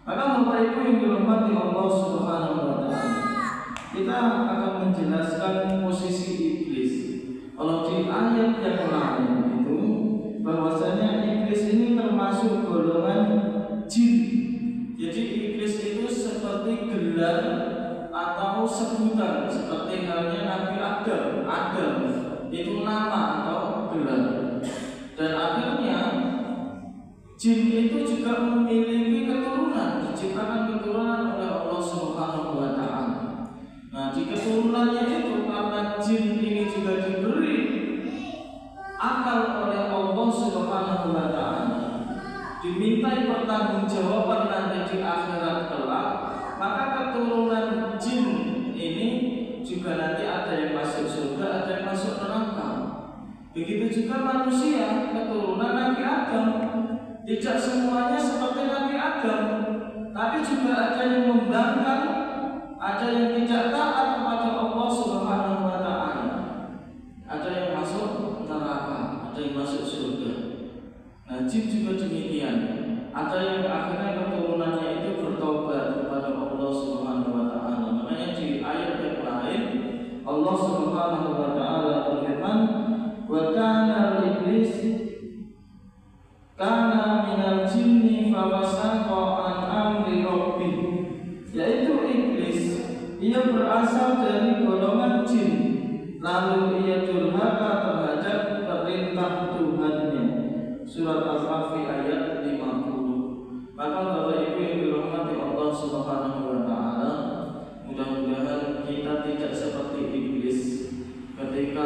Maka Bapak Ibu yang dirahmati Allah Subhanahu wa taala, kita akan menjelaskan posisi iblis. Kalau di ayat yang lain itu bahwasanya iblis ini termasuk golongan jin. Jadi iblis itu seperti gelar atau sebutan, seperti halnya Nabi Adam. Adam itu nama atau gelar. Dan akhirnya jin itu juga memiliki keturunan, diciptakan keturunan oleh Allah Subhanahu wa taala. Nah, di keturunannya itu karena jin ini juga diberi akal oleh Allah Subhanahu wa taala, dimintai pertanggungjawaban nanti di akhirat kelak, maka keturunan jin ini juga nanti ada yang masuk surga, ada yang masuk neraka. Begitu juga manusia, keturunan Nabi Adam. Tidak semuanya seperti Nabi Adam, tapi juga ada yang membangkang, ada yang tidak taat kepada Allah Subhanahu wa taala. Ada yang masuk neraka, ada yang masuk surga. Nah, jin juga demikian. Ada yang akhirnya keturunannya itu bertobat kepada Allah Subhanahu wa taala. Makanya di ayat yang lain Allah Subhanahu wa taala berfirman, "Wa kana iblis kana minal jinni fawasaqa an amri rabbih." Yaitu iblis, ia berasal dari golongan jin, lalu ia durhaka terhadap perintah Tuhannya. Surat Al-Kahfi ayat 50. Maka Bapak Ibu yang dirahmati Allah Subhanahu wa taala, mudah-mudahan kita tidak seperti iblis ketika